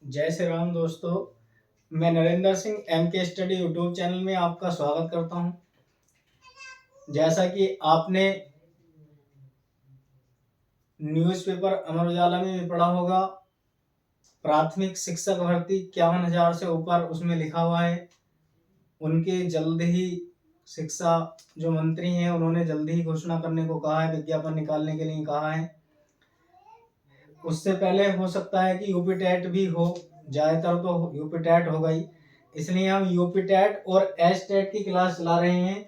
जय श्री राम दोस्तों। मैं नरेंद्र सिंह एम के स्टडी यूट्यूब चैनल में आपका स्वागत करता हूं। जैसा कि आपने न्यूज़पेपर अमर उजाला में भी पढ़ा होगा, प्राथमिक शिक्षक भर्ती 51,000 से ऊपर उसमें लिखा हुआ है। उनके जल्द ही शिक्षा जो मंत्री हैं उन्होंने जल्दी ही घोषणा करने को कहा है, विज्ञापन निकालने के लिए कहा है। उससे पहले हो सकता है कि यूपी टेट भी हो, ज़्यादातर तो यूपी टेट हो गई, इसलिए हम यूपी टेट और एस टेट की क्लास चला रहे हैं।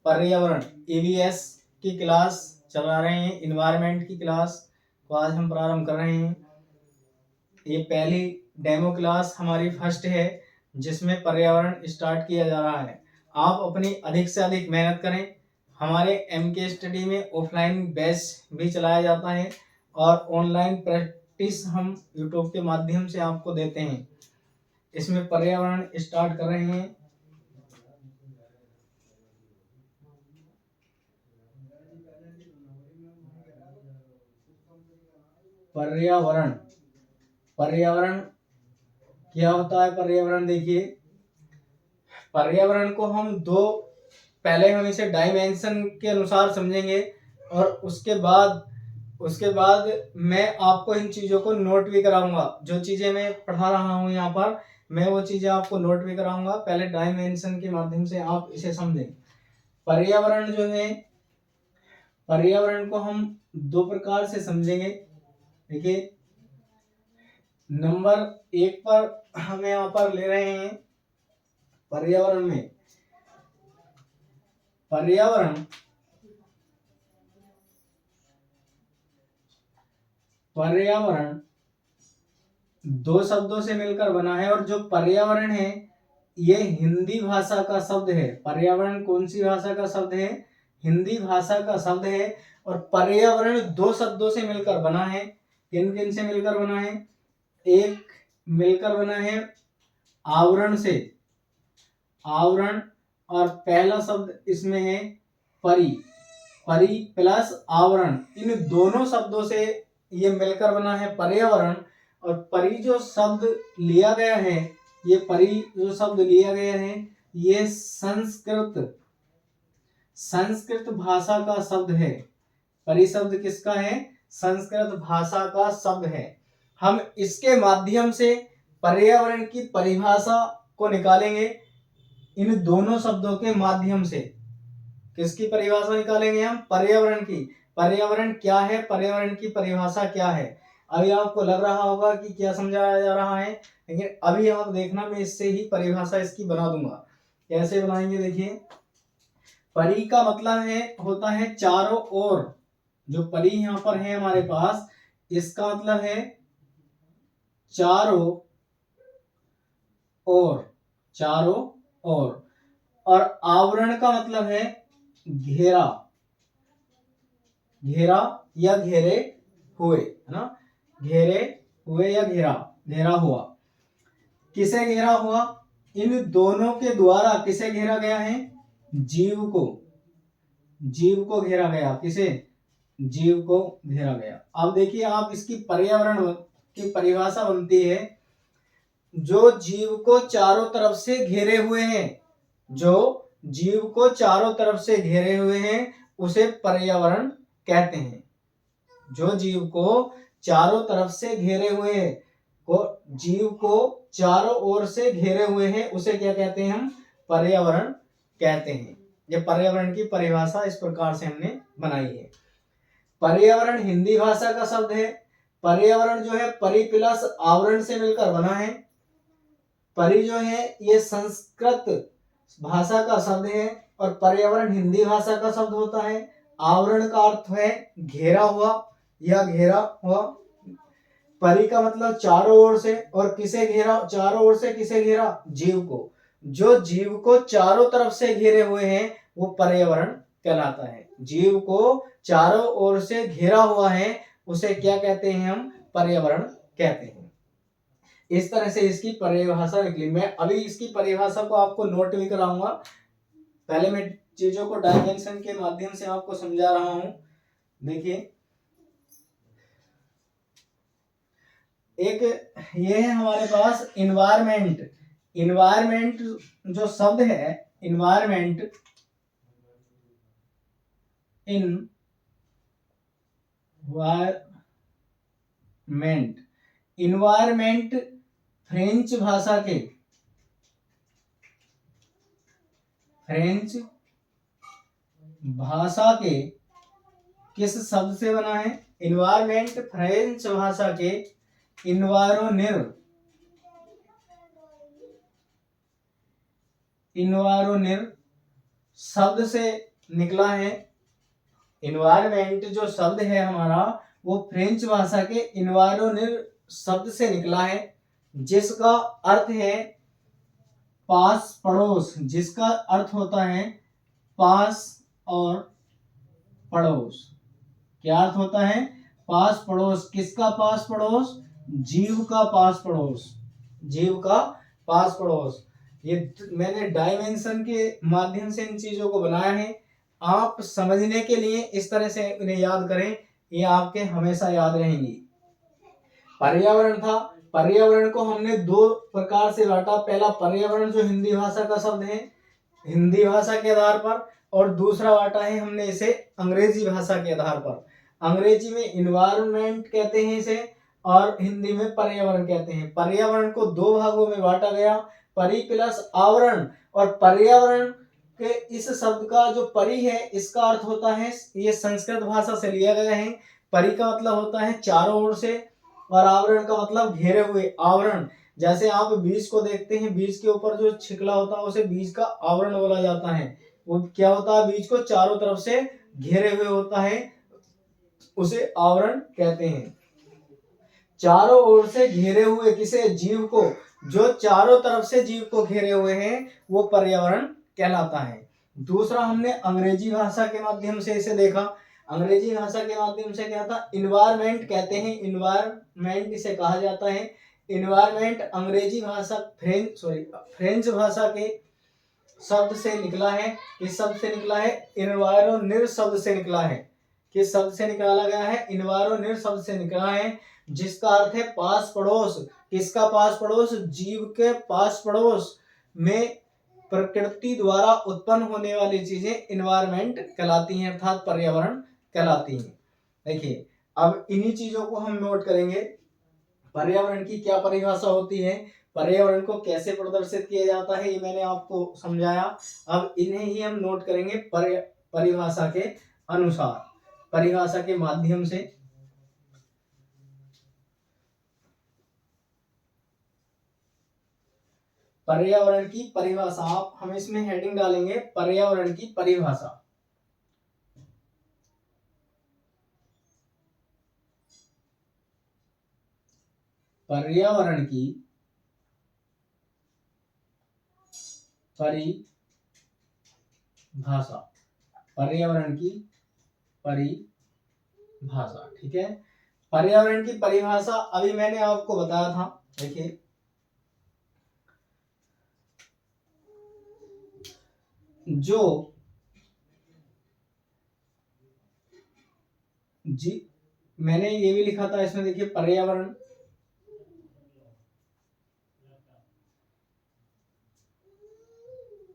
पर्यावरण ईवीएस की क्लास चला रहे हैं, इन्वायरमेंट की क्लास को आज हम प्रारंभ कर रहे हैं। ये पहली डेमो क्लास हमारी फर्स्ट है जिसमें पर्यावरण स्टार्ट किया जा रहा है। आप अपनी अधिक से अधिक मेहनत करें। हमारे एम के स्टडी में ऑफलाइन बैच भी चलाया जाता है और ऑनलाइन प्रैक्टिस हम यूट्यूब के माध्यम से आपको देते हैं। इसमें पर्यावरण स्टार्ट कर रहे हैं। पर्यावरण पर्यावरण क्या होता है? पर्यावरण देखिए, पर्यावरण को हम पहले हम इसे डायमेंशन के अनुसार समझेंगे और उसके बाद मैं आपको इन चीज़ों को नोट भी कराऊंगा। जो चीज़ें मैं पढ़ा रहा हूँ यहाँ पर, मैं वो चीज़ें आपको नोट भी कराऊंगा। पहले डायमेंशन के माध्यम से आप इसे समझें। पर्यावरण जो है, पर्यावरण को हम दो प्रकार से समझेंगे। देखिए, नंबर 1 पर हम यहाँ पर ले रहे हैं पर्यावरण में पर्यावरण दो शब्दों से मिलकर बना है और जो पर्यावरण है ये हिंदी भाषा का शब्द है। पर्यावरण कौन सी भाषा का शब्द है? हिंदी भाषा का शब्द है। और पर्यावरण दो शब्दों से मिलकर बना है। किन किन से मिलकर बना है? एक मिलकर बना है आवरण से, आवरण, और पहला शब्द इसमें है परि प्लस आवरण। इन दोनों शब्दों से ये मिलकर बना है पर्यावरण। और परि जो शब्द लिया गया है, ये परि जो शब्द लिया गया है ये संस्कृत भाषा का शब्द है। परि शब्द किसका है? संस्कृत भाषा का शब्द है। हम इसके माध्यम से पर्यावरण की परिभाषा को निकालेंगे। इन दोनों शब्दों के माध्यम से किसकी परिभाषा निकालेंगे? हम पर्यावरण की। पर्यावरण क्या है, पर्यावरण की परिभाषा क्या है? अभी आपको लग रहा होगा कि क्या समझाया जा रहा है, लेकिन अभी आप देखना, मैं इससे ही परिभाषा इसकी बना दूंगा। कैसे बनाएंगे? देखिए, परि का मतलब होता है चारों ओर। जो परि यहाँ पर है हमारे पास, इसका मतलब है चारों ओर। और आवरण का मतलब है घेरा या घेरे हुए, है ना? घेरे हुए या घेरा हुआ। किसे घेरा हुआ? इन दोनों के द्वारा किसे घेरा गया है? जीव को घेरा गया। किसे? जीव को घेरा गया। अब देखिए, आप इसकी पर्यावरण की परिभाषा बनती है जो जीव को चारों तरफ से घेरे हुए हैं। जो जीव को चारों तरफ से घेरे हुए हैं उसे पर्यावरण कहते हैं। जो जीव को चारों तरफ से घेरे हुए हैं, जीव को चारों ओर से घेरे हुए हैं, उसे क्या कहते हैं? हम पर्यावरण कहते हैं। ये पर्यावरण की परिभाषा इस प्रकार से हमने बनाई है। पर्यावरण हिंदी भाषा का शब्द है। पर्यावरण जो है परि प्लस आवरण से मिलकर बना है। परि जो है ये संस्कृत भाषा का शब्द है और पर्यावरण हिंदी भाषा का शब्द होता है। आवरण का अर्थ है घेरा हुआ या घेरा हुआ। परि का मतलब चारों ओर से, और किसे घेरा? चारों ओर से किसे घेरा? जीव को। जो जीव को चारों तरफ से घेरे हुए हैं वो पर्यावरण कहलाता है। जीव को चारों ओर से घेरा हुआ है उसे क्या कहते हैं? हम पर्यावरण कहते हैं। इस तरह से इसकी परिभाषा निकली। मैं अभी इसकी परिभाषा को आपको नोट भी कराऊंगा। पहले मैं चीजों को डायमेंशन के माध्यम से आपको समझा रहा हूं। देखिए, एक ये है हमारे पास इन्वायरमेंट। इन्वायरमेंट जो शब्द है, इन्वायरमेंट, इन्वायरमेंट फ्रेंच भाषा के किस शब्द से बना है? इन्वायरमेंट फ्रेंच भाषा के इन्वायरोनिर शब्द से निकला है। इन्वायरमेंट जो शब्द है हमारा वो फ्रेंच भाषा के इन्वायरोनिर शब्द से निकला है, जिसका अर्थ है पास पड़ोस, जिसका अर्थ होता है पास और पड़ोस। क्या अर्थ होता है? पास पड़ोस। किसका पास पड़ोस? जीव का पास पड़ोस, जीव का पास पड़ोस। ये मैंने डायमेंशन के माध्यम से इन चीजों को बनाया है। आप समझने के लिए इस तरह से इन्हें याद करें, ये आपके हमेशा याद रहेंगी। पर्यावरण था, पर्यावरण को हमने दो प्रकार से बांटा। पहला पर्यावरण जो हिंदी भाषा का शब्द है, हिंदी भाषा के आधार पर, और दूसरा बांटा है हमने इसे अंग्रेजी भाषा के आधार पर। अंग्रेजी में इन्वायरमेंट कहते हैं इसे, और हिंदी में पर्यावरण कहते हैं। पर्यावरण को दो भागों में बांटा गया, परि प्लस आवरण। और पर्यावरण के इस शब्द का जो परि है, इसका अर्थ होता है, ये संस्कृत भाषा से लिया गया है। परि का मतलब होता है चारों ओर से, और आवरण का मतलब घेरे हुए, आवरण। जैसे आप बीज को देखते हैं, बीज के ऊपर जो छिकला होता है उसे बीज का आवरण बोला जाता है। वो क्या होता है? बीज को चारों तरफ से घेरे हुए होता है, उसे आवरण कहते हैं। चारों ओर से घेरे हुए किसे? जीव को। जो चारों तरफ से जीव को घेरे हुए हैं वो पर्यावरण कहलाता है। दूसरा हमने अंग्रेजी भाषा के माध्यम से इसे देखा। अंग्रेजी भाषा के माध्यम से क्या था? इन्वायरमेंट कहते हैं, इन्वायरमेंट इसे कहा जाता है। इन्वायरमेंट अंग्रेजी भाषा फ्रेंच भाषा के शब्द से निकला है। किस शब्द से निकला है? इन्वायरोनिर शब्द से निकला है। किस शब्द से निकाला गया है? इन्वायरोनिर शब्द से निकला है, जिसका अर्थ है पास पड़ोस। किसका पास पड़ोस? जीव के पास पड़ोस में प्रकृति द्वारा उत्पन्न होने वाली चीजें इन्वायरमेंट कहलाती हैं, अर्थात पर्यावरण कहलाती हैं। देखिए, अब इन्हीं चीजों को हम नोट करेंगे। पर्यावरण की क्या परिभाषा होती है, पर्यावरण को कैसे प्रदर्शित किया जाता है, ये मैंने आपको समझाया। अब इन्हें ही हम नोट करेंगे परिभाषा के अनुसार, परिभाषा के माध्यम से। पर्यावरण की परिभाषा, आप हम इसमें हेडिंग डालेंगे पर्यावरण की परिभाषा। पर्यावरण की परिभाषा, पर्यावरण की परिभाषा, ठीक है। पर्यावरण की परिभाषा अभी मैंने आपको बताया था। देखिए, जो मैंने ये भी लिखा था इसमें, देखिए,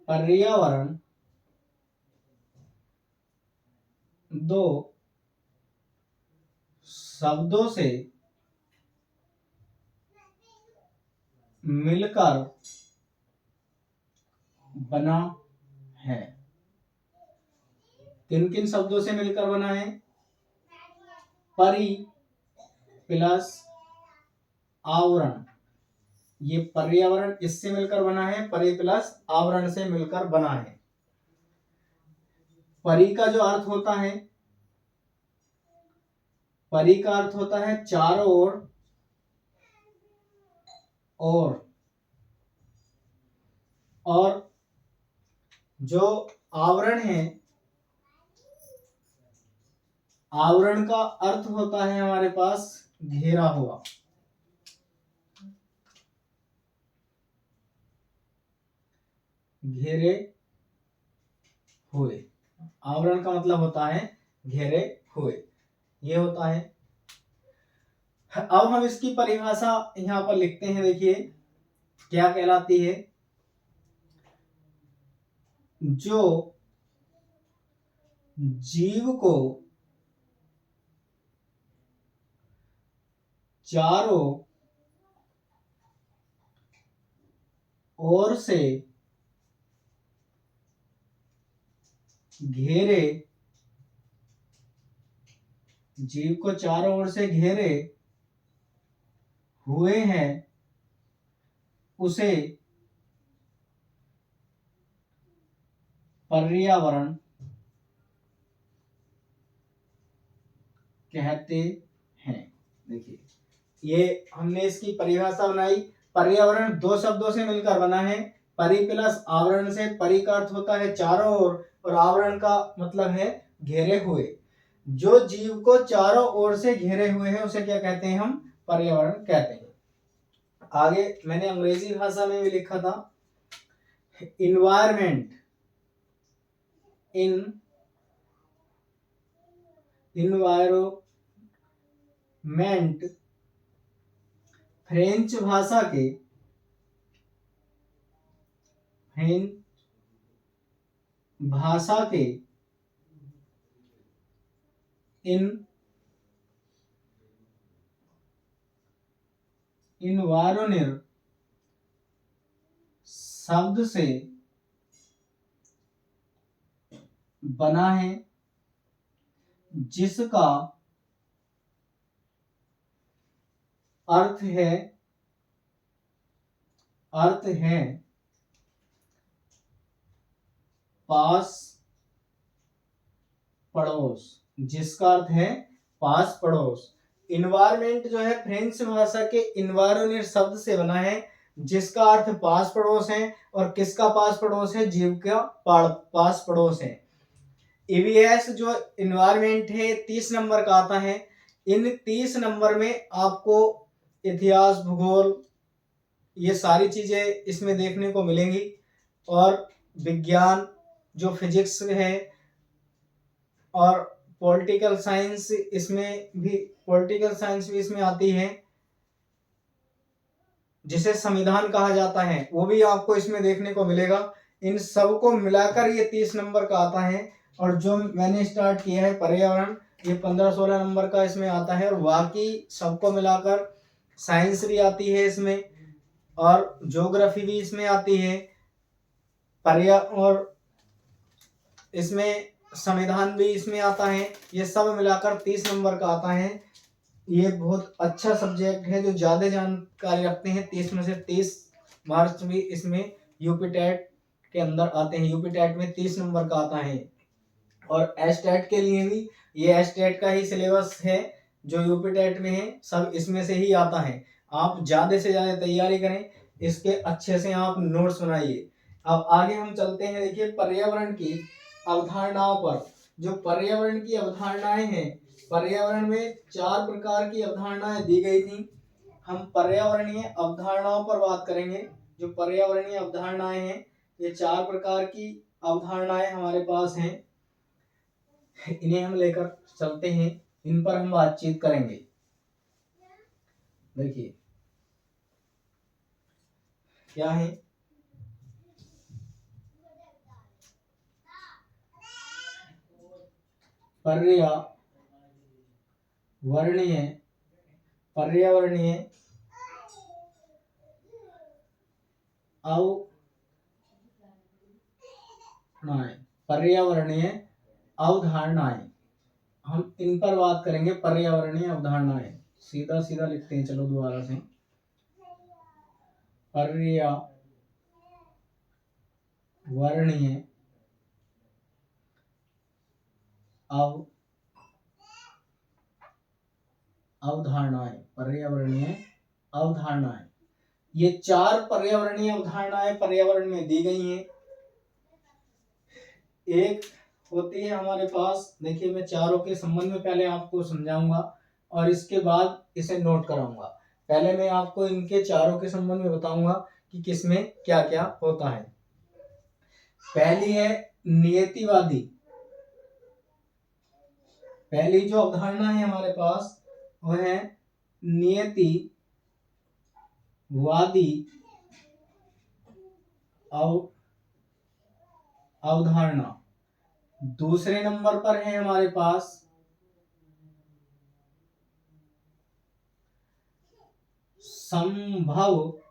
पर्यावरण दो शब्दों से मिलकर बना है। किन किन शब्दों से मिलकर बना है? परि प्लस आवरण, ये पर्यावरण इससे मिलकर बना है, परि प्लस आवरण से मिलकर बना है। परि का जो अर्थ होता है, परि का अर्थ होता है चारों ओर, और जो आवरण है, आवरण का अर्थ होता है हमारे पास घेरा हुआ। घेरे हुए, आवरण का मतलब होता है घेरे हुए, ये होता है। अब हम इसकी परिभाषा यहाँ पर लिखते हैं, देखिए क्या कहलाती है। जो जीव को चारों ओर से घेरे, जीव को चारों ओर से घेरे हुए हैं, उसे पर्यावरण कहते हैं। देखिए ये हमने इसकी परिभाषा बनाई। पर्यावरण दो शब्दों से मिलकर बना है, परि प्लस आवरण से। परि का अर्थ होता है चारों ओर और आवरण का मतलब है घेरे हुए। जो जीव को चारों ओर से घेरे हुए हैं उसे क्या कहते हैं, हम पर्यावरण कहते हैं। आगे मैंने अंग्रेजी भाषा में भी लिखा था, इन्वायरमेंट, इन्वायरमेंट फ्रेंच भाषा के इन्वायरोनिर शब्द से बना है, जिसका अर्थ है पास पड़ोस, जिसका अर्थ है पास पड़ोस। इन्वायरमेंट जो है फ्रेंच भाषा के इन्वायरोनिर शब्द से बना है, जिसका अर्थ पास पड़ोस है। और किसका पास पड़ोस है, जीव का पास पड़ोस है। ईवीएस जो इन्वायरमेंट है 30 नंबर का आता है। इन 30 नंबर में आपको इतिहास, भूगोल, ये सारी चीजें इसमें देखने को मिलेंगी। और विज्ञान जो फिजिक्स है, और पॉलिटिकल साइंस भी इसमें आती है, जिसे संविधान कहा जाता है, वो भी आपको इसमें देखने को मिलेगा। इन सब को मिलाकर ये 30 नंबर का आता है। और जो मैंने स्टार्ट किया है पर्यावरण, ये 15-16 नंबर का इसमें आता है। और बाकी सबको मिलाकर साइंस भी आती है इसमें, और ज्योग्राफी भी इसमें आती है, और इसमें संविधान भी इसमें आता है। ये सब मिलाकर 30 नंबर का आता है। ये बहुत अच्छा सब्जेक्ट है जो ज्यादा जानकारी रखते हैं। 30 में से 30 मार्क्स भी इसमें यूपी टेट के अंदर आते हैं। यूपी टेट में 30 नंबर का आता है। और एस टेट के लिए भी ये एस टेट का ही सिलेबस है जो यूपी टेट में है, सब इसमें से ही आता है। आप ज्यादा से ज्यादा तैयारी करें, इसके अच्छे से आप नोट्स बनाइए। अब आगे हम चलते हैं, देखिए पर्यावरण की अवधारणाओं पर। जो पर्यावरण की अवधारणाएं हैं, पर्यावरण में 4 प्रकार की अवधारणाएं दी गई थी। हम पर्यावरणीय अवधारणाओं पर बात करेंगे। जो पर्यावरणीय अवधारणाएं हैं, ये 4 प्रकार की अवधारणाएं हमारे पास हैं। इन्हें हम लेकर चलते हैं, इन पर हम बातचीत करेंगे। देखिए क्या है, पर्यावरणीय अवधारणाएं, हम इन पर बात करेंगे। पर्यावरणीय अवधारणाएं सीधा सीधा लिखते हैं, चलो दोबारा से। पर्यावरणीय अवधारणाएं, ये 4 पर्यावरणीय अवधारणाएं पर्यावरण में दी गई हैं। एक होती है हमारे पास, देखिए मैं चारों के संबंध में पहले आपको समझाऊंगा और इसके बाद इसे नोट कराऊंगा। पहले मैं आपको इनके चारों के संबंध में बताऊंगा कि किसमें क्या क्या होता है। पहली है नियतिवादी। पहली जो अवधारणा है हमारे पास वो है नियतिवादी अवधारणा। दूसरे नंबर पर है हमारे पास संभववादी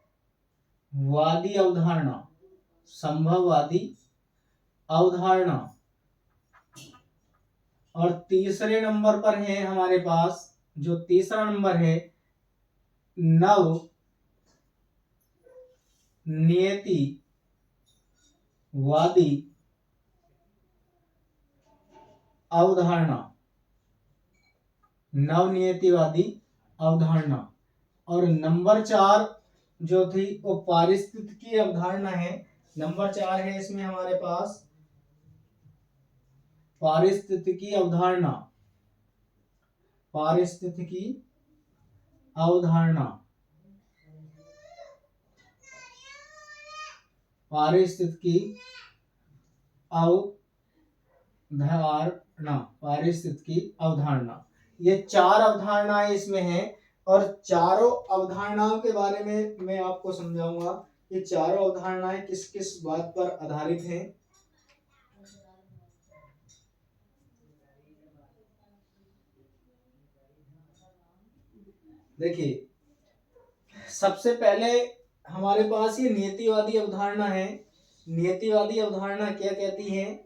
अवधारणा। संभववादी अवधारणा। और तीसरे नंबर पर है हमारे पास, जो तीसरा नंबर है, नव नियतिवादी अवधारणा। नवनियतिवादी अवधारणा। और नंबर 4 जो थी वो पारिस्थितिकी अवधारणा है। नंबर 4 है इसमें हमारे पास पारिस्थितिकी अवधारणा। पारिस्थितिकी अवधारणा। पारिस्थितिकी अवधारणा। पारिस्थितिकी अवधारणा। ये 4 अवधारणाएं इसमें हैं और चारों अवधारणाओं के बारे में मैं आपको समझाऊंगा। ये चारों अवधारणाएं किस किस बात पर आधारित हैं। देखिए, सबसे पहले हमारे पास ये नियतिवादी अवधारणा है। नियतिवादी अवधारणा क्या कहती है?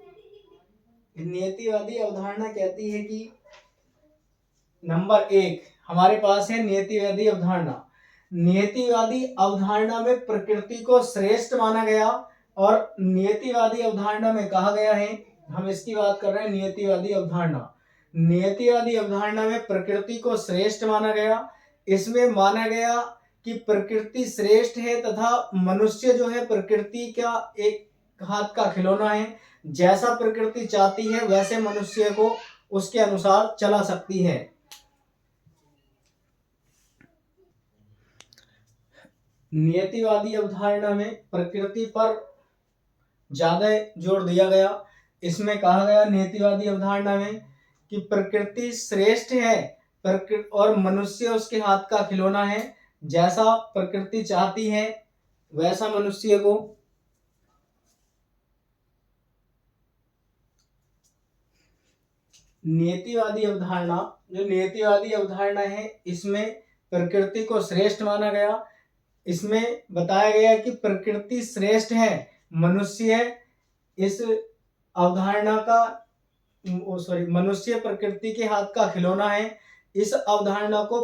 नियतिवादी अवधारणा कहती है कि नंबर 1 हमारे पास है नियतिवादी अवधारणा। नियतिवादी अवधारणा में प्रकृति को श्रेष्ठ माना गया और नियतिवादी अवधारणा में कहा गया है, हम इसकी बात कर रहे हैं नियतिवादी अवधारणा। नियतिवादी अवधारणा में प्रकृति को श्रेष्ठ माना गया। इसमें माना गया कि प्रकृति श्रेष्ठ है तथा मनुष्य जो है प्रकृति का एक हाथ का खिलौना है। जैसा प्रकृति चाहती है वैसे मनुष्य को उसके अनुसार चला सकती है। नियतिवादी अवधारणा में प्रकृति पर ज्यादा जोर दिया गया। इसमें कहा गया नियतिवादी अवधारणा में कि प्रकृति श्रेष्ठ है और मनुष्य उसके हाथ का खिलौना है। जैसा प्रकृति चाहती है वैसा मनुष्य को नियतिवादी अवधारणा, जो नियतिवादी अवधारणा है इसमें प्रकृति को श्रेष्ठ माना गया। इसमें बताया गया कि प्रकृति श्रेष्ठ है, मनुष्य इस अवधारणा का मनुष्य प्रकृति के हाथ का खिलौना है। इस अवधारणा को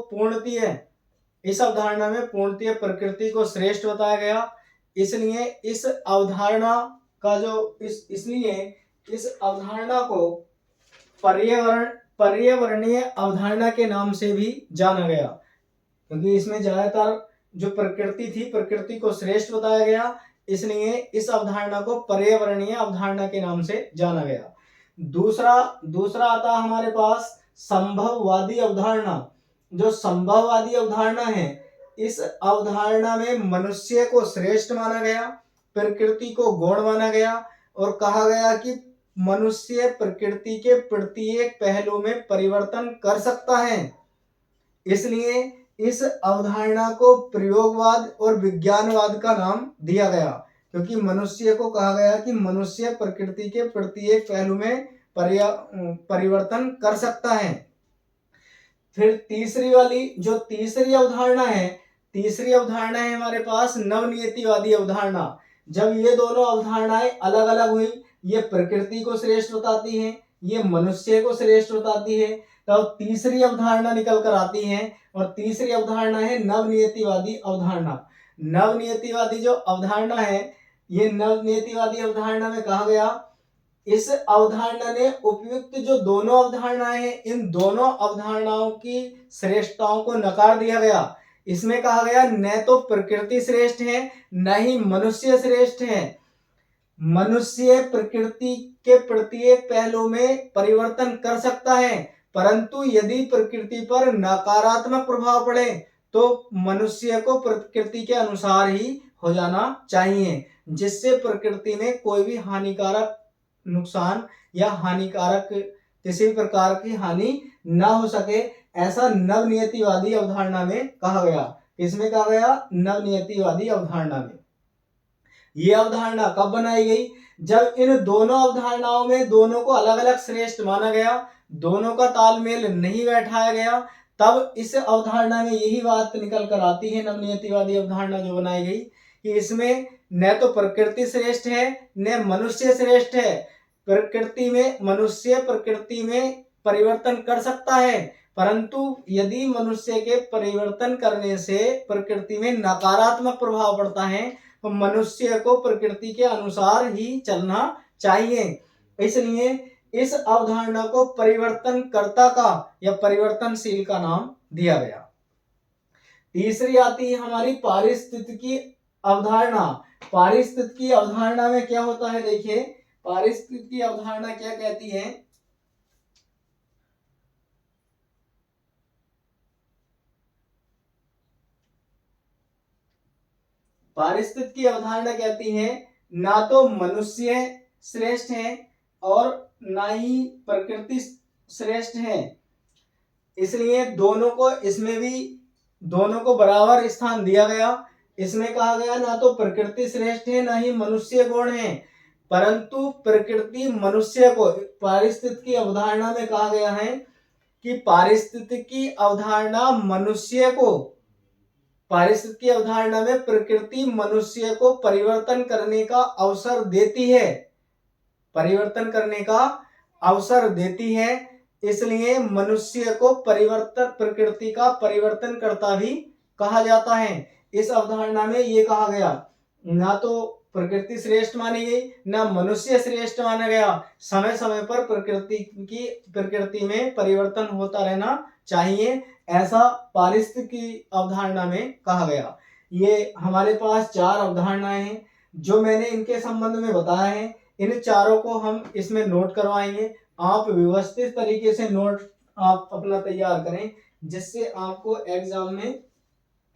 इस अवधारणा में पूर्णतः प्रकृति को श्रेष्ठ बताया गया। इसलिए इस अवधारणा को पर्यावरणीय अवधारणा के नाम से भी जाना गया, क्योंकि इसमें ज्यादातर जो प्रकृति थी, प्रकृति को श्रेष्ठ बताया गया, इसलिए इस अवधारणा को पर्यावरणीय अवधारणा के नाम से जाना गया। दूसरा आता हमारे पास संभववादी अवधारणा। जो संभववादी अवधारणा है, इस अवधारणा में मनुष्य को श्रेष्ठ माना गया, प्रकृति को गौण माना गया और कहा गया कि मनुष्य प्रकृति के प्रत्येक पहलू में परिवर्तन कर सकता है। इसलिए इस अवधारणा को प्रयोगवाद और विज्ञानवाद का नाम दिया गया, क्योंकि मनुष्य को कहा गया कि मनुष्य प्रकृति के प्रत्येक पहलू में परिवर्तन कर सकता है। फिर तीसरी अवधारणा है हमारे पास नवनियतिवादी अवधारणा। जब ये दोनों अवधारणाएं अलग अलग हुई, ये प्रकृति को श्रेष्ठ बताती हैं, ये मनुष्य को श्रेष्ठ बताती है, तब तीसरी अवधारणा निकल कर आती है और तीसरी अवधारणा है नवनियतिवादी अवधारणा। नवनियतिवादी जो अवधारणा है, ये नवनियतिवादी अवधारणा में कहा गया, इस अवधारणा ने उपयुक्त जो दोनों अवधारणाएं हैं, इन दोनों अवधारणाओं की श्रेष्ठताओं को नकार दिया गया। इसमें कहा गया न तो प्रकृति श्रेष्ठ है न ही मनुष्य श्रेष्ठ है। मनुष्य प्रकृति के प्रत्येक पहलू में परिवर्तन कर सकता है, परंतु यदि प्रकृति पर नकारात्मक प्रभाव पड़े तो मनुष्य को प्रकृति के अनुसार ही हो जाना चाहिए, जिससे प्रकृति में कोई भी हानिकारक नुकसान या हानिकारक किसी प्रकार की हानि ना हो सके। ऐसा नवनियतिवादी अवधारणा में कहा गया। किसमें कहा गया? नवनियतिवादी अवधारणा में। ये अवधारणा कब बनाई गई? जब इन दोनों अवधारणाओं में दोनों को अलग अलग श्रेष्ठ माना गया, दोनों का तालमेल नहीं बैठाया गया, तब इस अवधारणा में यही बात निकल कर आती है, नवनियतिवादी अवधारणा जो बनाई गई, कि इसमें न तो प्रकृति श्रेष्ठ है न मनुष्य श्रेष्ठ है। प्रकृति में मनुष्य प्रकृति में परिवर्तन कर सकता है, परंतु यदि मनुष्य के परिवर्तन करने से प्रकृति में नकारात्मक प्रभाव पड़ता है तो मनुष्य को प्रकृति के अनुसार ही चलना चाहिए। इसलिए इस अवधारणा को परिवर्तनकर्ता का या परिवर्तनशील का नाम दिया गया। तीसरी आती है हमारी पारिस्थितिकी अवधारणा। पारिस्थितिकी अवधारणा में क्या होता है? देखिए, पारिस्थितिकी अवधारणा क्या कहती है? पारिस्थितिकी अवधारणा कहती है ना तो मनुष्य श्रेष्ठ है और ना ही प्रकृति श्रेष्ठ है, इसलिए दोनों को इसमें भी दोनों को बराबर स्थान दिया गया। इसमें कहा गया ना तो प्रकृति श्रेष्ठ है ना ही मनुष्य गौण है, परंतु प्रकृति मनुष्य को पारिस्थितिकी अवधारणा में कहा गया है कि पारिस्थितिकी अवधारणा मनुष्य को पारिस्थितिकी अवधारणा में प्रकृति मनुष्य को परिवर्तन करने का अवसर देती है, परिवर्तन करने का अवसर देती है। इसलिए मनुष्य को परिवर्तन प्रकृति का परिवर्तन करता भी कहा जाता है। इस अवधारणा में ये कहा गया ना तो प्रकृति श्रेष्ठ मानी गई ना मनुष्य श्रेष्ठ माना गया। समय समय पर प्रकृति में परिवर्तन होता रहना चाहिए, ऐसा पारिस्थितिकी अवधारणा में कहा गया। ये हमारे पास चार अवधारणाएं हैं जो मैंने इनके संबंध में बताया है। इन चारों को हम इसमें नोट करवाएंगे। आप व्यवस्थित तरीके से नोट आप अपना तैयार करें, जिससे आपको एग्जाम में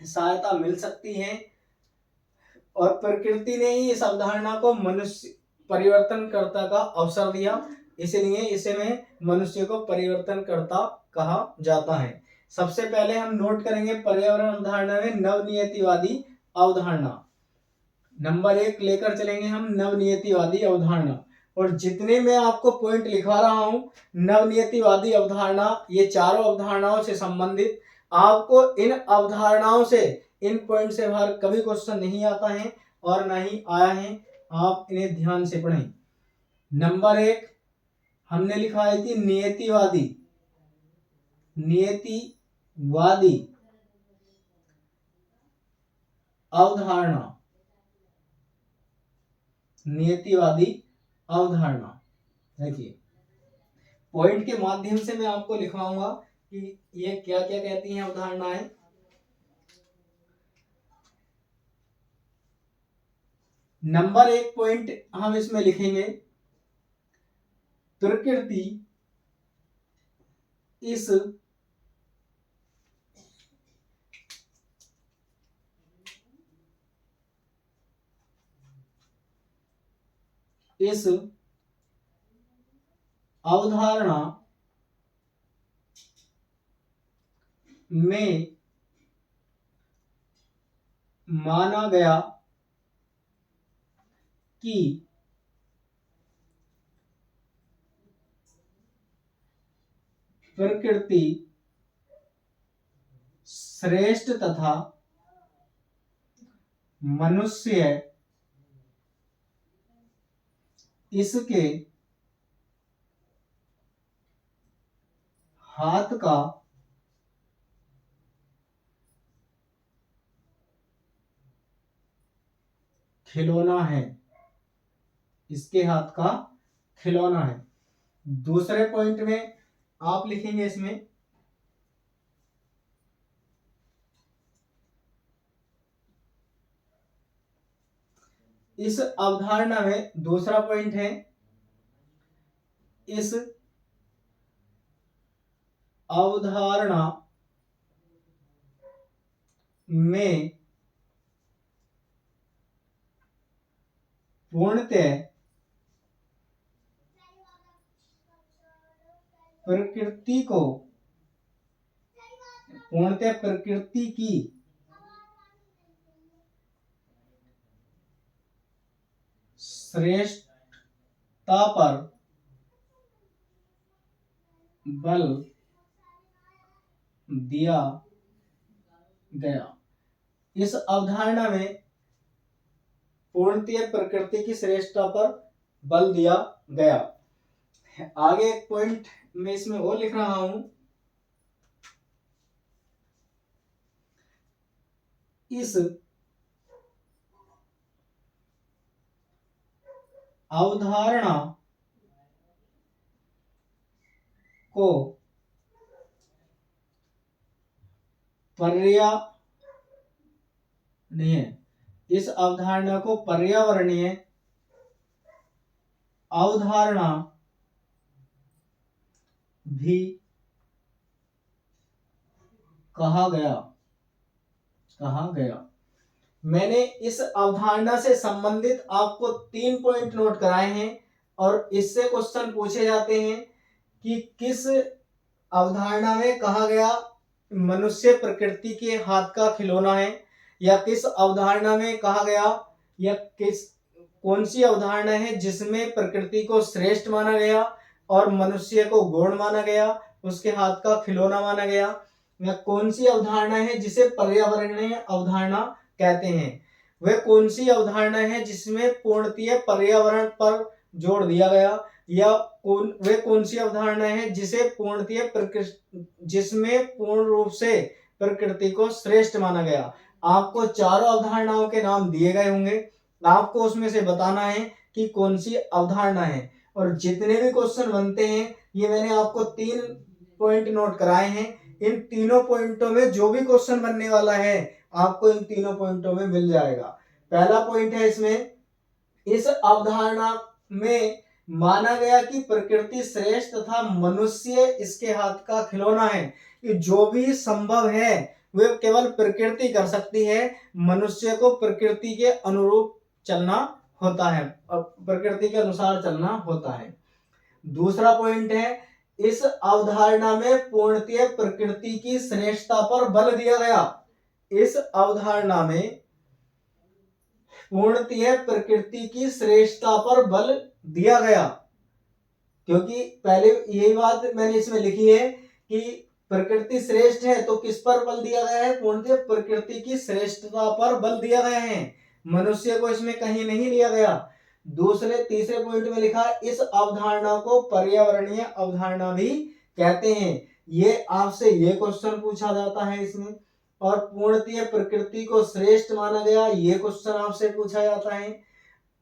सहायता मिल सकती है। और प्रकृति ने ही इस अवधारणा को मनुष्य परिवर्तनकर्ता का अवसर दिया, इसलिए इसे में मनुष्य को परिवर्तनकर्ता कहा जाता है। सबसे पहले हम नोट करेंगे पर्यावरण अवधारणा में नवनियतिवादी अवधारणा। नंबर 1 लेकर चलेंगे हम नवनियतिवादी अवधारणा। और जितने मैं आपको पॉइंट लिखवा रहा हूं नवनियतिवादी अवधारणा, ये चारों अवधारणाओं से संबंधित, आपको इन अवधारणाओं से इन पॉइंट से बाहर कभी क्वेश्चन नहीं आता है और ना ही आया है। आप इन्हें ध्यान से पढ़ें। नंबर 1 हमने लिखवाई थी नियतिवादी। नियतिवादी अवधारणा, नियतिवादी अवधारणा। देखिए, पॉइंट के माध्यम से मैं आपको लिखवाऊंगा कि ये क्या क्या कहती हैं अवधारणाएं। नंबर 1 पॉइंट हम इसमें लिखेंगे, प्रकृति इस अवधारणा में माना गया कि प्रकृति श्रेष्ठ तथा मनुष्य इसके हाथ का खिलौना है, इसके हाथ का खिलौना है। दूसरे पॉइंट में आप लिखेंगे इसमें इस अवधारणा में दूसरा पॉइंट है, इस अवधारणा में पूर्णतः प्रकृति को पूर्णतः प्रकृति की श्रेष्ठता पर बल दिया गया। इस अवधारणा में पूर्णतः प्रकृति की श्रेष्ठता पर बल दिया गया। आगे एक पॉइंट मैं इसमें और लिख रहा हूं, इस अवधारणा को पर्यावरणीय अवधारणा भी कहा गया। मैंने इस अवधारणा से संबंधित आपको 3 पॉइंट नोट कराए हैं और इससे क्वेश्चन पूछे जाते हैं कि किस अवधारणा में कहा गया मनुष्य प्रकृति के हाथ का खिलौना है, या किस अवधारणा में कहा गया, या कौन सी अवधारणा है जिसमें प्रकृति को श्रेष्ठ माना गया और मनुष्य को गौण माना गया, उसके हाथ का खिलौना माना गया, या कौन सी अवधारणा है जिसे पर्यावरणीय अवधारणा कहते हैं, वह कौन सी अवधारणा है जिसमें पूर्णतः पर्यावरण पर जोर दिया गया, या वे कौन सी अवधारणा है जिसे जिसमें पूर्ण रूप से प्रकृति को श्रेष्ठ माना गया। आपको चारों अवधारणाओं के नाम दिए गए होंगे, आपको उसमें से बताना है कि कौन सी अवधारणा है। और जितने भी क्वेश्चन बनते हैं ये मैंने आपको 3 पॉइंट नोट कराए हैं, इन तीनों पॉइंटों में जो भी क्वेश्चन बनने वाला है आपको इन तीनों पॉइंटों में मिल जाएगा। पहला पॉइंट है इसमें, इस अवधारणा में माना गया कि प्रकृति श्रेष्ठ तथा मनुष्य इसके हाथ का खिलौना है। कि जो भी संभव है वह केवल प्रकृति कर सकती है, मनुष्य को प्रकृति के अनुरूप चलना होता है, प्रकृति के अनुसार चलना होता है। दूसरा पॉइंट है, इस अवधारणा में पूर्णतः प्रकृति की श्रेष्ठता पर बल दिया गया। इस अवधारणा में पूर्णतः प्रकृति की श्रेष्ठता पर बल दिया गया, क्योंकि पहले यही बात मैंने इसमें लिखी है कि प्रकृति श्रेष्ठ है, तो किस पर बल दिया गया है, पूर्णतः प्रकृति की श्रेष्ठता पर बल दिया गया है, मनुष्य को इसमें कहीं नहीं लिया गया। तीसरे पॉइंट में लिखा, इस अवधारणा को पर्यावरणीय अवधारणा भी कहते हैं। ये आपसे ये क्वेश्चन पूछा जाता है इसमें। और पूर्णतः प्रकृति को श्रेष्ठ माना गया, ये क्वेश्चन आपसे पूछा जाता है।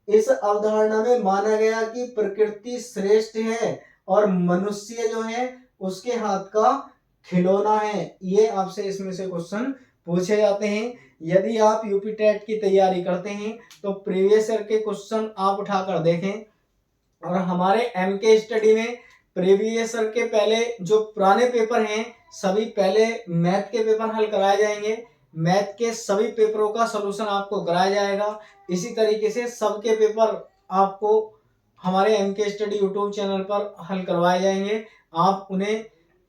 इस अवधारणा में माना गया कि प्रकृति श्रेष्ठ है और मनुष्य जो है उसके हाथ का खिलौना है, ये आपसे इसमें से क्वेश्चन पूछे जाते हैं। यदि आप यूपी टेट की तैयारी करते हैं तो प्रीवियस ईयर के क्वेश्चन आप उठाकर देखें। और हमारे एमके स्टडी में प्रीवियस ईयर के पहले जो पुराने पेपर हैं सभी पहले मैथ के पेपर हल कराए जाएंगे, मैथ के सभी पेपरों का सलूशन आपको कराया जाएगा। इसी तरीके से सबके पेपर आपको हमारे एमके स्टडी यूट्यूब चैनल पर हल करवाए जाएंगे। आप उन्हें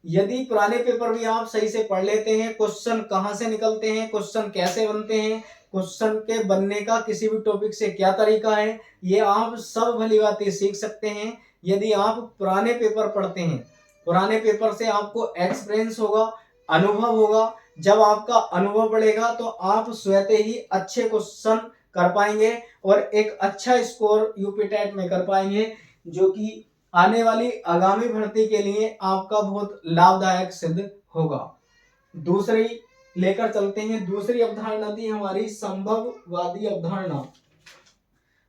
यदि पुराने पेपर भी आप सही से पढ़ लेते हैं, क्वेश्चन कहाँ से निकलते हैं, क्वेश्चन कैसे बनते हैं, क्वेश्चन के बनने का किसी भी टॉपिक से क्या तरीका है, ये आप सब भली बातें सीख सकते हैं यदि आप पुराने पेपर पढ़ते हैं। पुराने पेपर से आपको एक्सपीरियंस होगा, अनुभव होगा। जब आपका अनुभव बढ़ेगा तो आप स्वतः ही अच्छे क्वेश्चन कर पाएंगे और एक अच्छा स्कोर यूपी टेट में कर पाएंगे, जो कि आने वाली आगामी भर्ती के लिए आपका बहुत लाभदायक सिद्ध होगा। दूसरी लेकर चलते हैं, दूसरी अवधारणा थी हमारी संभववादी अवधारणा।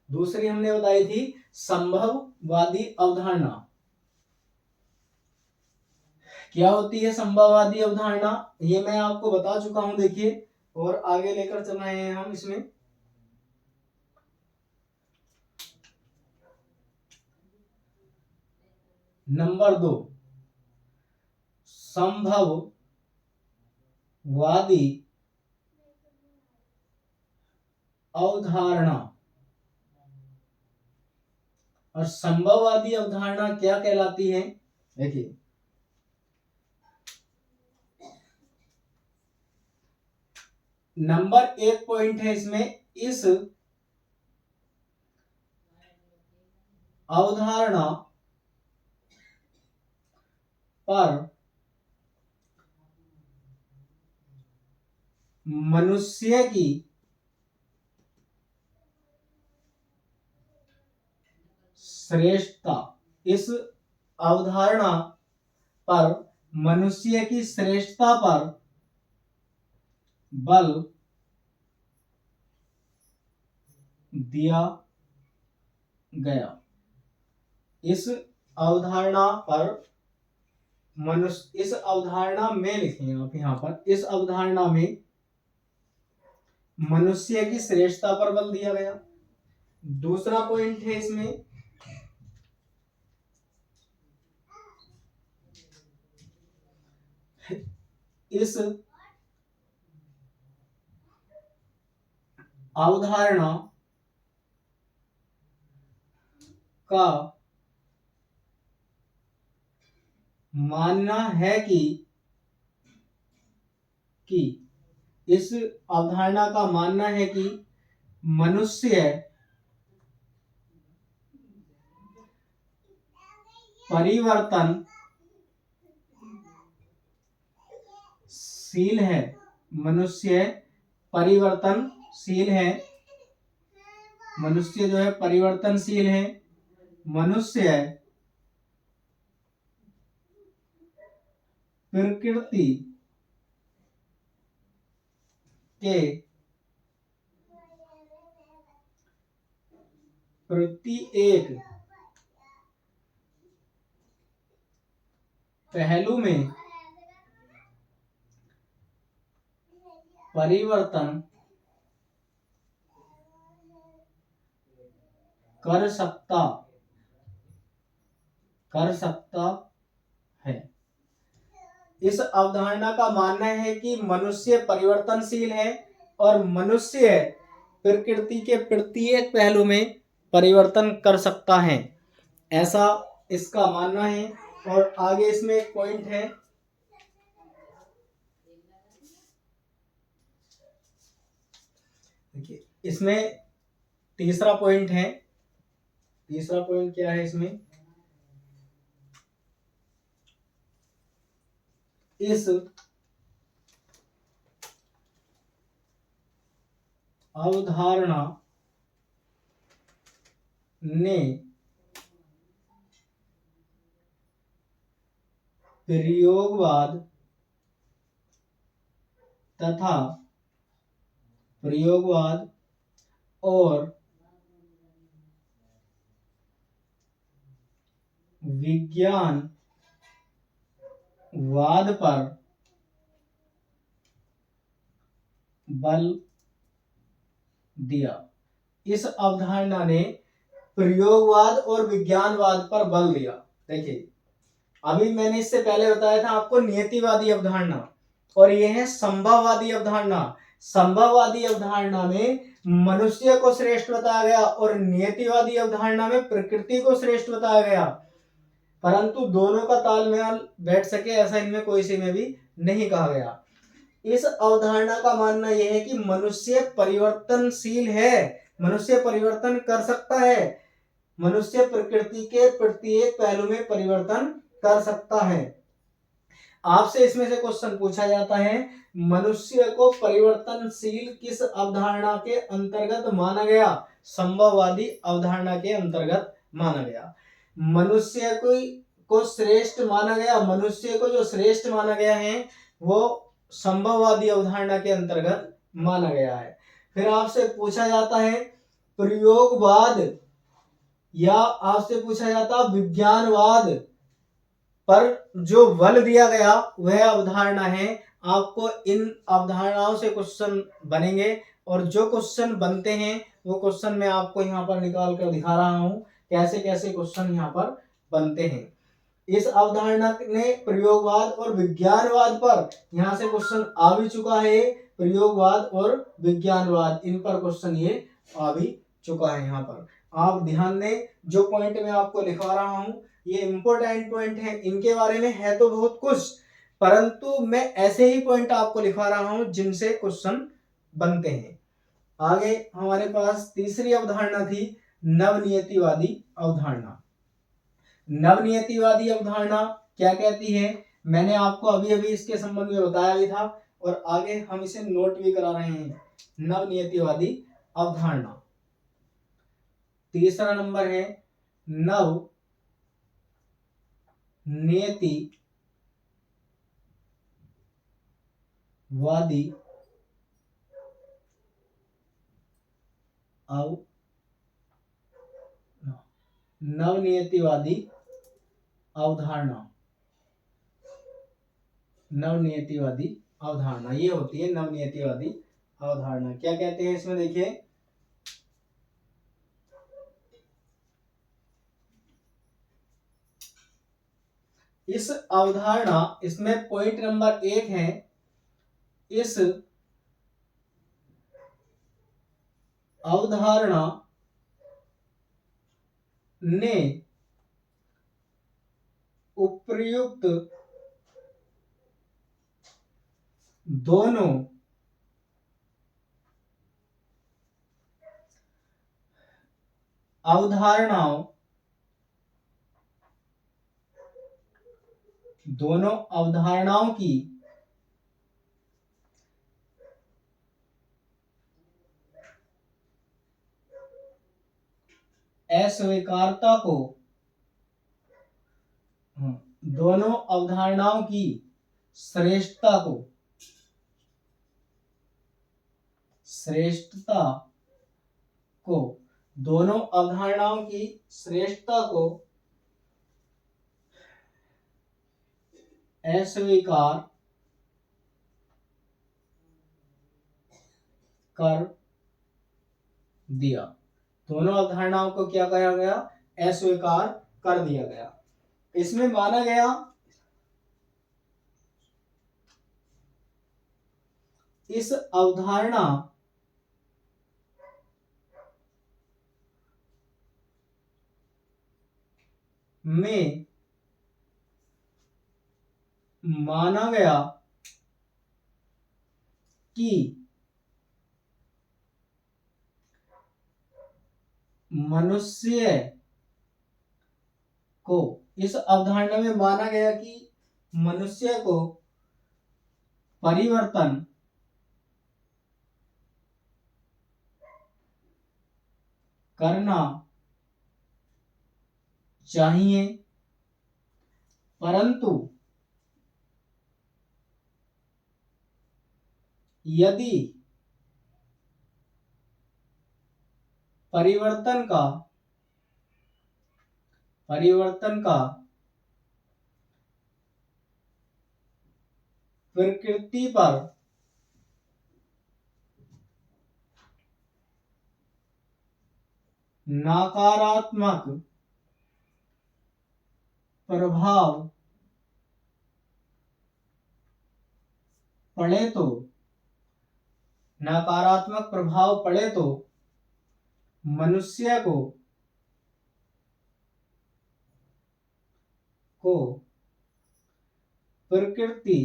दूसरी हमने बताई थी संभववादी अवधारणा। क्या होती है संभववादी अवधारणा, ये मैं आपको बता चुका हूं, देखिए, और आगे लेकर चल रहे हैं हम इसमें। नंबर 2, संभववादी अवधारणा। और संभववादी अवधारणा क्या कहलाती है, देखिए, नंबर 1 पॉइंट है इसमें, इस अवधारणा पर मनुष्य की श्रेष्ठता, इस अवधारणा पर मनुष्य की श्रेष्ठता पर बल दिया गया। इस अवधारणा पर मनुष्य, इस अवधारणा में लिखेंगे आप यहाँ पर, इस अवधारणा में मनुष्य की श्रेष्ठता पर बल दिया गया। दूसरा पॉइंट है इसमें, इस अवधारणा का मानना है कि इस अवधारणा का मानना है कि मनुष्य परिवर्तनशील है, मनुष्य परिवर्तनशील है, मनुष्य जो है परिवर्तनशील है, मनुष्य प्रकृति के प्रत्येक पहलू में परिवर्तन कर सकता है। इस अवधारणा का मानना है कि मनुष्य परिवर्तनशील है और मनुष्य प्रकृति के प्रत्येक पहलू में परिवर्तन कर सकता है, ऐसा इसका मानना है। और आगे इसमें एक पॉइंट है, देखिए इसमें तीसरा पॉइंट है। तीसरा पॉइंट क्या है इसमें, इस अवधारणा ने प्रयोगवाद तथा प्रयोगवाद और विज्ञानवाद पर बल दिया। इस अवधारणा ने प्रयोगवाद और विज्ञानवाद पर बल दिया। देखिए अभी मैंने इससे पहले बताया था आपको नियतिवादी अवधारणा, और यह है संभववादी अवधारणा। संभववादी अवधारणा में मनुष्य को श्रेष्ठ बताया गया और नियतिवादी अवधारणा में प्रकृति को श्रेष्ठ बताया गया, परंतु दोनों का तालमेल बैठ सके ऐसा इनमें कोई से में भी नहीं कहा गया। इस अवधारणा का मानना यह है कि मनुष्य परिवर्तनशील है, मनुष्य परिवर्तन कर सकता है, मनुष्य प्रकृति के प्रत्येक पहलू में परिवर्तन कर सकता है। आपसे इसमें से क्वेश्चन पूछा जाता है, मनुष्य को परिवर्तनशील किस अवधारणा के अंतर्गत माना गया? संभववादी अवधारणा के अंतर्गत माना गया। मनुष्य को श्रेष्ठ माना गया, मनुष्य को जो श्रेष्ठ माना गया है वो संभववादी अवधारणा के अंतर्गत माना गया है। फिर आपसे पूछा जाता है प्रयोगवाद या आपसे पूछा जाता विज्ञानवाद पर जो बल दिया गया वह अवधारणा है। आपको इन अवधारणाओं से क्वेश्चन बनेंगे और जो क्वेश्चन बनते हैं वो क्वेश्चन मैं आपको यहाँ पर निकाल कर दिखा रहा हूँ कैसे कैसे क्वेश्चन यहाँ पर बनते हैं। इस अवधारणा ने प्रयोगवाद और विज्ञानवाद पर यहाँ से क्वेश्चन आ भी चुका है, प्रयोगवाद और विज्ञानवाद इन पर क्वेश्चन ये आ भी चुका है। यहाँ पर आप ध्यान दें, जो पॉइंट मैं आपको लिखवा रहा हूँ ये इंपॉर्टेंट पॉइंट है, इनके बारे में है तो बहुत कुछ, परंतु मैं ऐसे ही पॉइंट आपको लिखवा रहा हूँ जिनसे क्वेश्चन बनते हैं। आगे हमारे पास तीसरी अवधारणा थी नवनियतिवादी अवधारणा। नवनियतिवादी अवधारणा क्या कहती है, मैंने आपको अभी अभी इसके संबंध में बताया भी था और आगे हम इसे नोट भी करा रहे हैं। नवनियतिवादी अवधारणा, तीसरा नंबर है नव नियतिवादी नवनियतिवादी अवधारणा। नवनियतिवादी अवधारणा ये होती है नवनियतिवादी अवधारणा। क्या कहते हैं इसमें, देखिए इस अवधारणा, इसमें पॉइंट नंबर 1 है, इस अवधारणा ने उपर्युक्त दोनों अवधारणाओं की अस्वीकारता को, दोनों अवधारणाओं की श्रेष्ठता को दोनों अवधारणाओं की श्रेष्ठता को अस्वीकार कर दिया। दोनों अवधारणाओं को क्या कहा गया, अस्वीकार कर दिया गया। इसमें माना गया इस अवधारणा में माना गया कि मनुष्य को, इस अवधारणा में माना गया कि मनुष्य को परिवर्तन करना चाहिए, परंतु यदि परिवर्तन का प्रकृति पर नकारात्मक प्रभाव पड़े तो मनुष्य को प्रकृति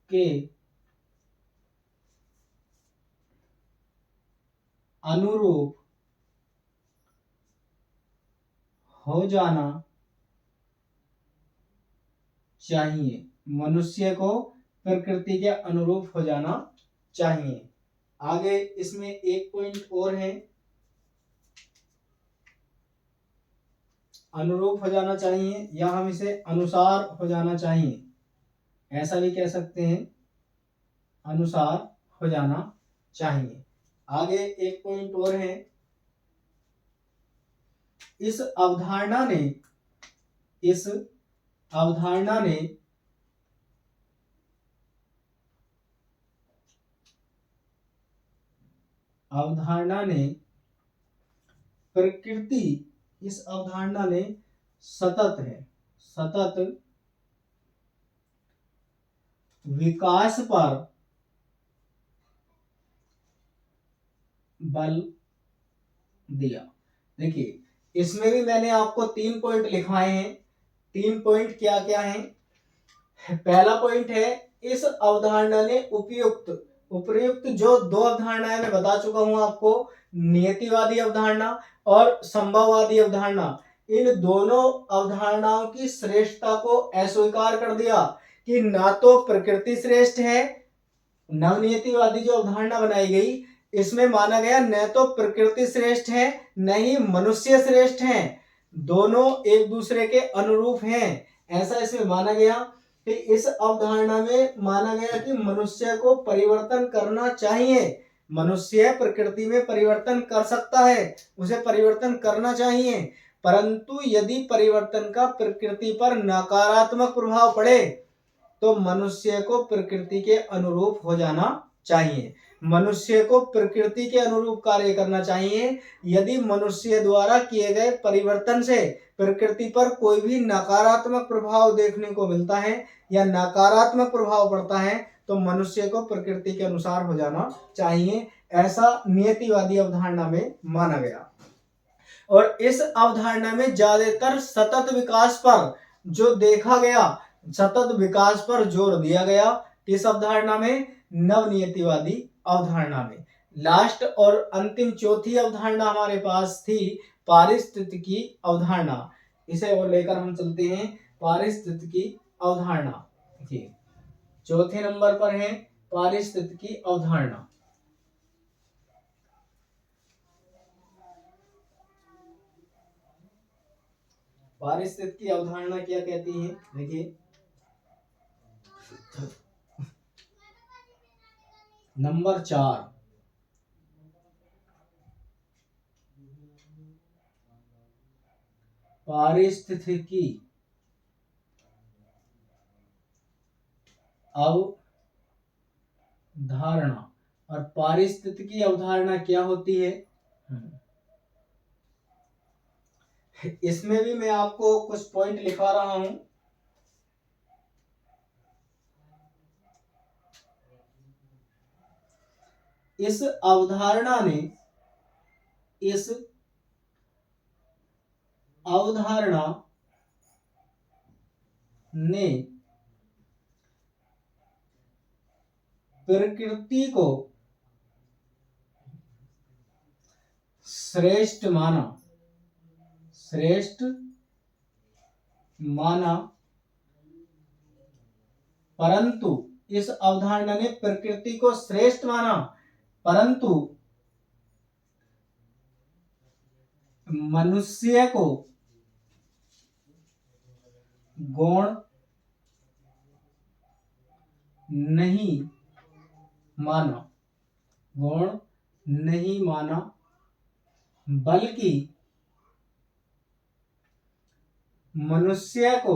के अनुरूप हो जाना चाहिए। मनुष्य को प्रकृति के अनुरूप हो जाना चाहिए। आगे इसमें एक पॉइंट और है, अनुरूप हो जाना चाहिए या हम इसे अनुसार हो जाना चाहिए, ऐसा भी कह सकते हैं, अनुसार हो जाना चाहिए। आगे एक पॉइंट और है, इस अवधारणा ने प्रकृति, इस अवधारणा ने सतत विकास पर बल दिया। देखिए इसमें भी मैंने आपको 3 पॉइंट लिखवाए हैं। 3 पॉइंट क्या क्या हैं, पहला पॉइंट है, इस अवधारणा ने उपर्युक्त जो दो अवधारणाएं मैं बता चुका हूं आपको, नियतिवादी अवधारणा और संभववादी अवधारणा, इन दोनों अवधारणाओं की श्रेष्ठता को अस्वीकार कर दिया कि ना तो प्रकृति श्रेष्ठ है। नवनियतिवादी जो अवधारणा बनाई गई, इसमें माना गया न तो प्रकृति श्रेष्ठ है न ही मनुष्य श्रेष्ठ है, दोनों एक दूसरे के अनुरूप हैं। ऐसा इसमें माना गया कि इस अवधारणा में माना गया कि मनुष्य को परिवर्तन करना चाहिए। मनुष्य प्रकृति में परिवर्तन कर सकता है, उसे परिवर्तन करना चाहिए, परंतु यदि परिवर्तन का प्रकृति पर नकारात्मक प्रभाव पड़े तो मनुष्य को प्रकृति के अनुरूप हो जाना चाहिए। मनुष्य को प्रकृति के अनुरूप कार्य करना चाहिए। यदि मनुष्य द्वारा किए गए परिवर्तन से प्रकृति पर कोई भी नकारात्मक प्रभाव देखने को मिलता है या नकारात्मक प्रभाव पड़ता है तो मनुष्य को प्रकृति के अनुसार हो जाना चाहिए, ऐसा नियतिवादी अवधारणा में माना गया। और इस अवधारणा में ज्यादातर सतत विकास पर जो देखा गया, सतत विकास पर जोर दिया गया। किस अवधारणा में? नवनियतिवादी अवधारणा में। लास्ट और अंतिम चौथी अवधारणा हमारे पास थी पारिस्थितिकी अवधारणा। इसे और लेकर हम चलते हैं पारिस्थितिकी अवधारणा। देखिए चौथे नंबर पर है पारिस्थितिकी अवधारणा। पारिस्थितिकी अवधारणा क्या कहती है? देखिए नंबर 4, पारिस्थितिकी अवधारणा। और पारिस्थितिकी अवधारणा क्या होती है? इसमें भी मैं आपको कुछ पॉइंट लिखा रहा हूं। इस अवधारणा ने प्रकृति को श्रेष्ठ माना, परंतु इस अवधारणा ने प्रकृति को श्रेष्ठ माना, परंतु मनुष्य को गौण नहीं माना, बल्कि मनुष्य को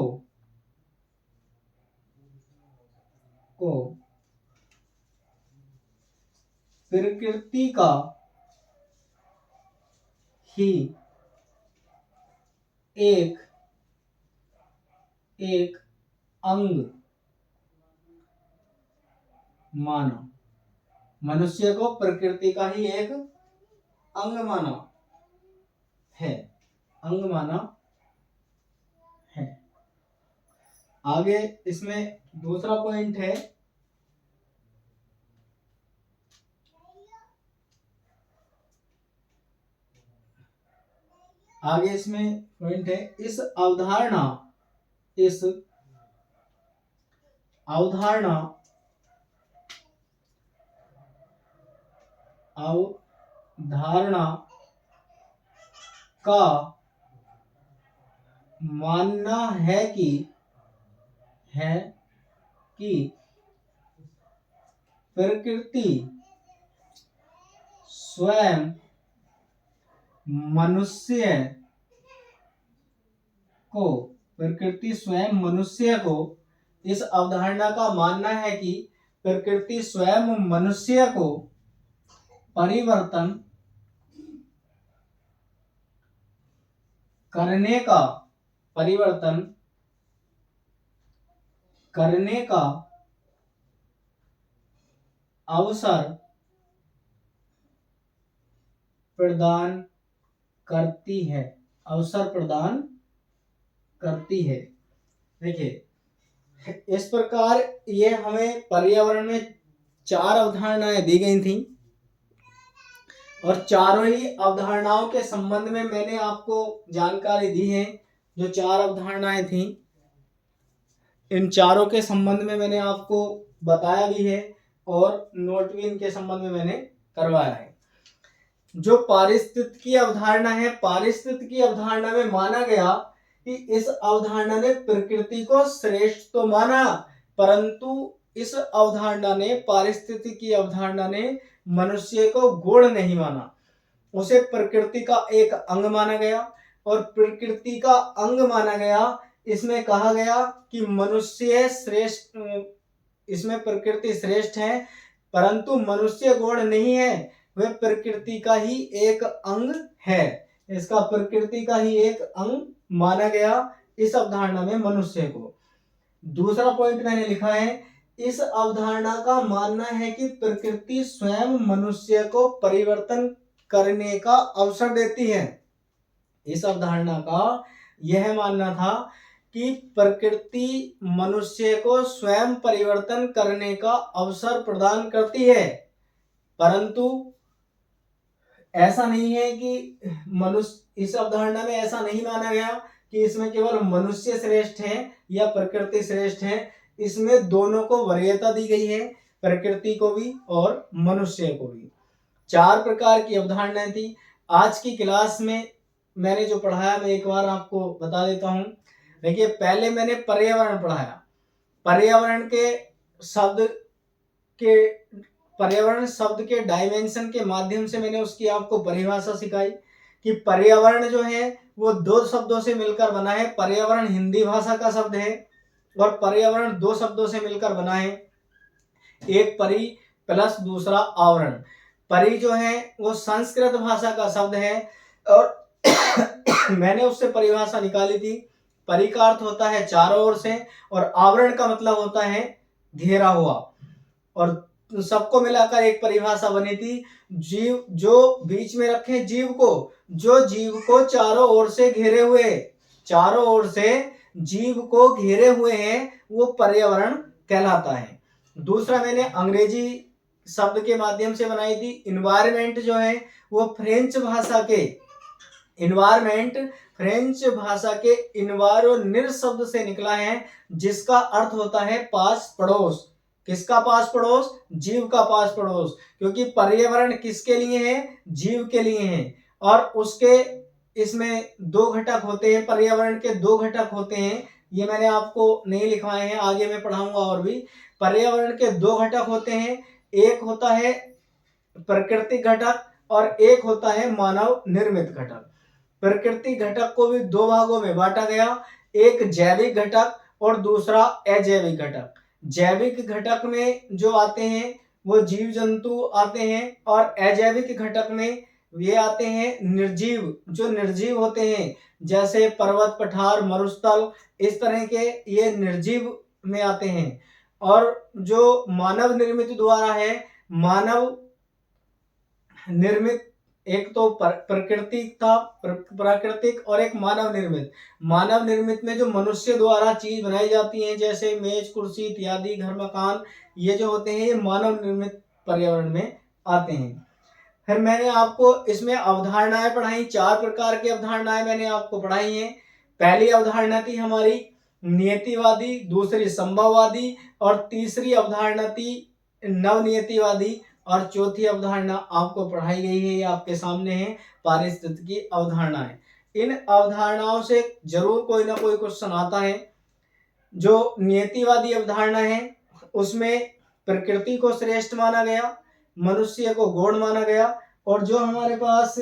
प्रकृति का ही एक अंग माना। मनुष्य को प्रकृति का ही एक अंग माना है। आगे इसमें दूसरा पॉइंट है, इस अवधारणा का मानना है कि प्रकृति स्वयं मनुष्य को इस अवधारणा का मानना है कि प्रकृति स्वयं मनुष्य को परिवर्तन करने का अवसर प्रदान करती है। देखिए इस प्रकार ये हमें पर्यावरण में 4 अवधारणाएं दी गई थी और चारों ही अवधारणाओं के संबंध में मैंने आपको जानकारी दी है। जो 4 अवधारणाएं थी इन चारों के संबंध में मैंने आपको बताया भी है और नोट भी इनके संबंध में मैंने करवाया है। जो पारिस्थितिकी अवधारणा है, पारिस्थितिकी अवधारणा में माना गया कि इस अवधारणा ने प्रकृति को श्रेष्ठ तो माना, परंतु इस अवधारणा ने, पारिस्थितिकी अवधारणा ने मनुष्य को गुण नहीं माना। उसे प्रकृति का एक अंग माना गया और प्रकृति का अंग माना गया। इसमें कहा गया कि मनुष्य श्रेष्ठ, इसमें प्रकृति श्रेष्ठ है परंतु मनुष्य गुण नहीं है, वह प्रकृति का ही एक अंग है। इसका प्रकृति का ही एक अंग माना गया इस अवधारणा में मनुष्य को। दूसरा पॉइंट मैंने लिखा है, इस अवधारणा का मानना है कि प्रकृति स्वयं मनुष्य को परिवर्तन करने का अवसर देती है। इस अवधारणा का यह मानना था कि प्रकृति मनुष्य को स्वयं परिवर्तन करने का अवसर प्रदान करती है, परंतु ऐसा नहीं है कि मनुष्य, इस अवधारणा में ऐसा नहीं माना गया कि इसमें केवल मनुष्य श्रेष्ठ है या प्रकृति श्रेष्ठ है। इसमें दोनों को वरीयता दी गई है, प्रकृति को भी और मनुष्य को भी। 4 प्रकार की अवधारणाएं थी। आज की क्लास में मैंने जो पढ़ाया मैं एक बार आपको बता देता हूं। देखिए, पहले मैंने पर्यावरण पढ़ाया। पर्यावरण शब्द के डायमेंशन के माध्यम से मैंने उसकी आपको परिभाषा सिखाई कि पर्यावरण जो है वो 2 शब्दों से मिलकर बना है। पर्यावरण हिंदी भाषा का शब्द है और पर्यावरण 2 शब्दों से मिलकर बना है, एक परि प्लस दूसरा आवरण। परि जो है वो संस्कृत भाषा का शब्द है और मैंने उससे परिभाषा निकाली थी। परि का अर्थ होता है चारों ओर से और आवरण का मतलब होता है घेरा हुआ, और सबको मिलाकर एक परिभाषा बनी थी, जीव जो बीच में रखे जीव को, जो जीव को चारों ओर से घेरे हुए, चारों ओर से जीव को घेरे हुए हैं, वो पर्यावरण कहलाता है। दूसरा मैंने अंग्रेजी शब्द के माध्यम से बनाई थी। इन्वायरमेंट जो है वो फ्रेंच भाषा के, इन्वायरमेंट फ्रेंच भाषा के इन्वायरोनिर शब्द से निकला है, जिसका अर्थ होता है पास पड़ोस। किसका पास पड़ोस? जीव का पास पड़ोस, क्योंकि पर्यावरण किसके लिए है? जीव के लिए है। और उसके इसमें 2 घटक होते हैं, पर्यावरण के 2 घटक होते हैं, ये मैंने आपको नहीं लिखवाए हैं, आगे मैं पढ़ाऊंगा और भी। पर्यावरण के 2 घटक होते हैं, एक होता है प्राकृतिक घटक और एक होता है मानव निर्मित घटक। प्राकृतिक घटक को भी 2 भागों में बांटा गया, एक जैविक घटक और दूसरा अजैविक घटक। जैविक घटक में जो आते हैं वो जीव जंतु आते हैं और अजैविक घटक में ये आते हैं निर्जीव, जो निर्जीव होते हैं, जैसे पर्वत, पठार, मरुस्थल, इस तरह के ये निर्जीव में आते हैं। और जो मानव निर्मित द्वारा है, मानव निर्मित, एक तो प्राकृतिक और एक मानव निर्मित। मानव निर्मित में जो मनुष्य द्वारा चीज बनाई जाती हैं, जैसे मेज, कुर्सी इत्यादि, घर, मकान, ये जो होते हैं ये मानव निर्मित पर्यावरण में आते हैं। फिर मैंने आपको इसमें अवधारणाएं पढ़ाई, 4 प्रकार की अवधारणाएं मैंने आपको पढ़ाई हैं। पहली अवधारणा थी हमारी नियतिवादी, दूसरी संभववादी और तीसरी अवधारणा थी नवनियतिवादी और चौथी अवधारणा आपको पढ़ाई गई है, ये आपके सामने है, पारिस्थितिकी अवधारणाएं। इन अवधारणाओं से जरूर कोई ना कोई क्वेश्चन आता है। जो नियतिवादी अवधारणा है उसमें प्रकृति को श्रेष्ठ माना गया, मनुष्य को गौण माना गया, और जो हमारे पास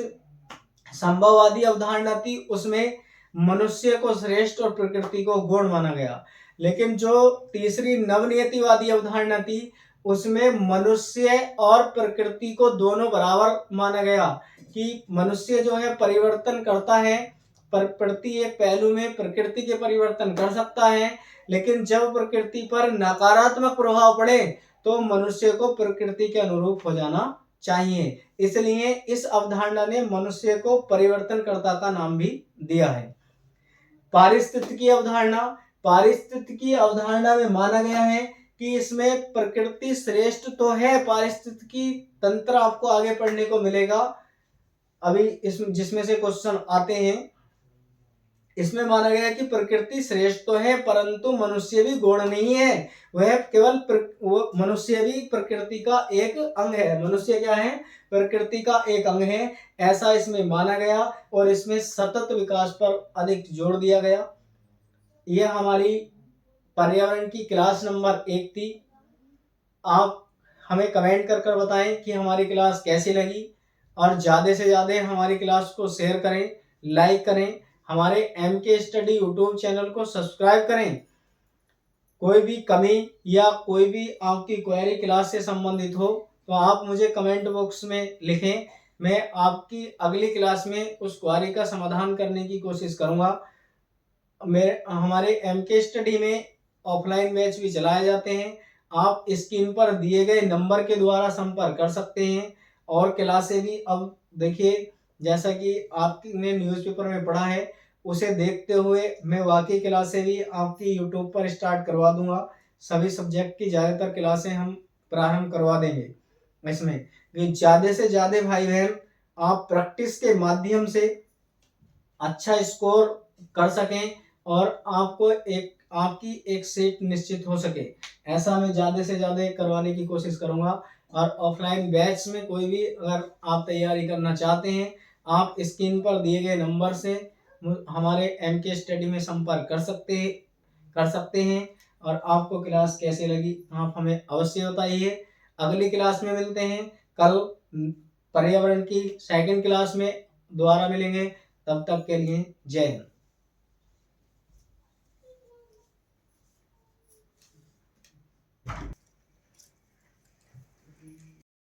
संभववादी अवधारणा थी उसमें मनुष्य को श्रेष्ठ और प्रकृति को गौण माना गया। लेकिन जो तीसरी नवनियतिवादी अवधारणा थी उसमें मनुष्य और प्रकृति को दोनों बराबर माना गया कि मनुष्य जो है परिवर्तन करता है, प्रति एक पहलू में प्रकृति के परिवर्तन कर सकता है, लेकिन जब प्रकृति पर नकारात्मक प्रभाव पड़े तो मनुष्य को प्रकृति के अनुरूप हो जाना चाहिए। इसलिए इस अवधारणा ने मनुष्य को परिवर्तनकर्ता का नाम भी दिया है। पारिस्थितिकी अवधारणा, पारिस्थितिकी अवधारणा में माना गया है कि इसमें प्रकृति श्रेष्ठ तो है, पारिस्थितिकी तंत्र आपको आगे पढ़ने को मिलेगा, अभी इसमें जिसमें से क्वेश्चन आते हैं, इसमें माना गया कि प्रकृति श्रेष्ठ तो है परंतु मनुष्य भी गौण नहीं है, वह केवल वो मनुष्य भी प्रकृति का एक अंग है, मनुष्य क्या है, प्रकृति का एक अंग है, ऐसा इसमें माना गया और इसमें सतत विकास पर अधिक जोर दिया गया। यह हमारी पर्यावरण की क्लास नंबर 1 थी। आप हमें कमेंट कर कर बताएं कि हमारी क्लास कैसी लगी और ज़्यादा से ज़्यादा हमारी क्लास को शेयर करें, लाइक करें, हमारे MK स्टडी यूट्यूब चैनल को सब्सक्राइब करें। कोई भी कमी या कोई भी आपकी क्वेरी क्लास से संबंधित हो तो आप मुझे कमेंट बॉक्स में लिखें, मैं आपकी अगली क्लास में उस क्वेरी का समाधान करने की कोशिश करूँगा। हमारे MK स्टडी में ऑफलाइन बैच भी चलाए जाते हैं, आप स्क्रीन पर दिए गए नंबर के द्वारा संपर्क कर सकते हैं। और क्लासें भी अब देखिए, जैसा कि आपने न्यूज़पेपर में पढ़ा है, उसे देखते हुए मैं वाकई क्लासें भी आपकी यूट्यूब पर स्टार्ट करवा दूंगा। सभी सब्जेक्ट की ज़्यादातर क्लासें हम प्रारंभ करवा देंगे इसमें, कि ज़्यादा से ज़्यादा भाई बहन आप प्रैक्टिस के माध्यम से अच्छा स्कोर कर सकें और आपको आपकी एक सीट निश्चित हो सके, ऐसा मैं ज़्यादा से ज़्यादा करवाने की कोशिश करूँगा। और ऑफलाइन बैच में कोई भी अगर आप तैयारी करना चाहते हैं, आप स्क्रीन पर दिए गए नंबर से हमारे MK स्टडी में संपर्क कर सकते हैं। और आपको क्लास कैसे लगी आप हमें अवश्य बताइए। अगली क्लास में मिलते हैं, कल पर्यावरण की सेकंड क्लास में दोबारा मिलेंगे, तब तक के लिए जय हिंद।